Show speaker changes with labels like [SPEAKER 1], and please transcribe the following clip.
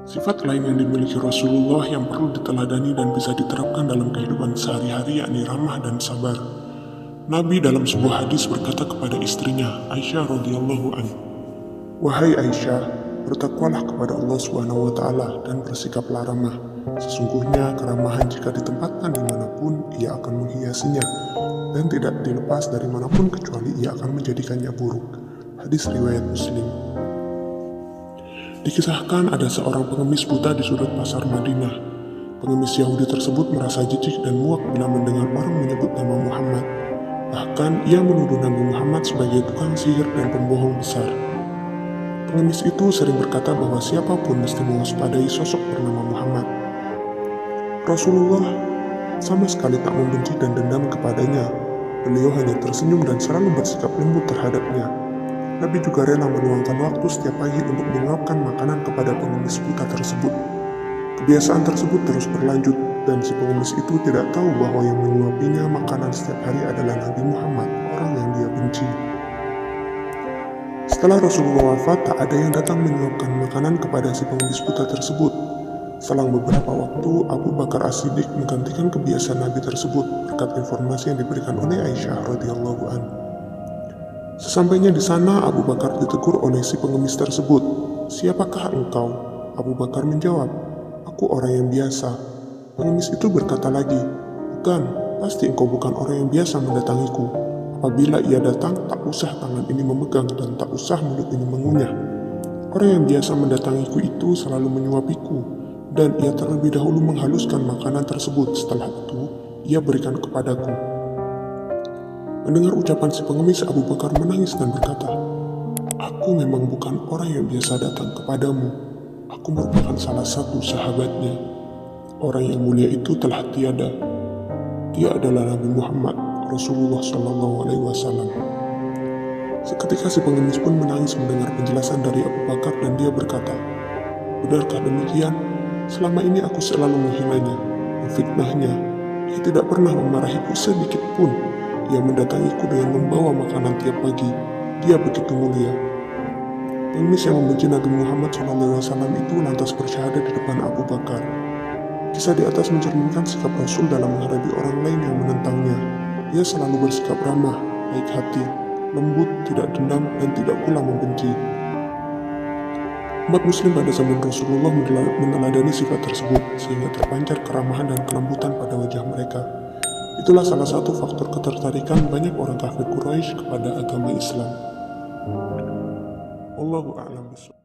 [SPEAKER 1] Sifat lain yang dimiliki Rasulullah yang perlu diteladani dan bisa diterapkan dalam kehidupan sehari-hari yakni ramah dan sabar. Nabi dalam sebuah hadis berkata kepada istrinya, Aisyah radhiyallahu anha, "Wahai Aisyah, bertakwalah kepada Allah Subhanahu wa taala dan bersikaplah ramah. Sesungguhnya keramahan jika ditempatkan dimanapun ia akan menghiasinya dan tidak dilepas dari manapun kecuali ia akan menjadikannya buruk." Hadis riwayat Muslim. Dikisahkan ada seorang pengemis buta di sudut pasar Madinah. Pengemis Yahudi tersebut merasa jijik dan muak bila mendengar orang menyebut nama Muhammad. Bahkan ia menuduh Nabi Muhammad sebagai tukang sihir dan pembohong besar. Pengemis itu sering berkata bahwa siapapun mesti mewaspadai sosok bernama Muhammad. Rasulullah sama sekali tak membenci dan dendam kepadanya. Beliau hanya tersenyum dan selalu bersikap lembut terhadapnya. Nabi juga rela meluangkan waktu setiap pagi untuk menguapkan makanan kepada pengemis buta tersebut. Kebiasaan tersebut terus berlanjut, dan si pengemis itu tidak tahu bahwa yang menyuapinya makanan setiap hari adalah Nabi Muhammad, orang yang dia benci. Setelah Rasulullah wafat, tak ada yang datang menyuapkan makanan kepada si pengemis buta tersebut. Selang beberapa waktu, Abu Bakar As-Siddiq menggantikan kebiasaan Nabi tersebut berkat informasi yang diberikan oleh Aisyah radhiyallahu anha. Sesampainya di sana, Abu Bakar ditegur oleh si pengemis tersebut. "Siapakah engkau?" Abu Bakar menjawab, "Aku orang yang biasa." Pengemis itu berkata lagi, "Bukan, pasti engkau bukan orang yang biasa mendatangiku. Apabila ia datang, tak usah tangan ini memegang dan tak usah mulut ini mengunyah. Orang yang biasa mendatangiku itu selalu menyuapiku, dan ia terlebih dahulu menghaluskan makanan tersebut. Setelah itu, ia berikan kepadaku." Mendengar ucapan si pengemis, Abu Bakar menangis dan berkata, "Aku memang bukan orang yang biasa datang kepadamu. Aku merupakan salah satu sahabatnya. Orang yang mulia itu telah tiada. Dia adalah Nabi Muhammad, Rasulullah SAW." Seketika si pengemis pun menangis mendengar penjelasan dari Abu Bakar dan dia berkata, "Benarkah demikian? Selama ini aku selalu menghinanya, memfitnahnya. Ia tidak pernah memarahiku sedikit pun. Ia mendatangiku dengan membawa makanan tiap pagi. Dia begitu mulia." Pengemis yang membenci Nabi Muhammad SAW itu lantas bersyahadat di depan Abu Bakar. Kisah di atas mencerminkan sikap Rasul dalam menghadapi orang lain yang menentangnya. Ia selalu bersikap ramah, baik hati, lembut, tidak dendam, dan tidak pula membenci. Umat muslim pada zaman Rasulullah meneladani sifat tersebut, sehingga terpancar keramahan dan kelembutan pada wajah mereka. Itulah salah satu faktor ketertarikan banyak orang kafir Quraisy kepada agama Islam. Wallahu a'lam bishawab.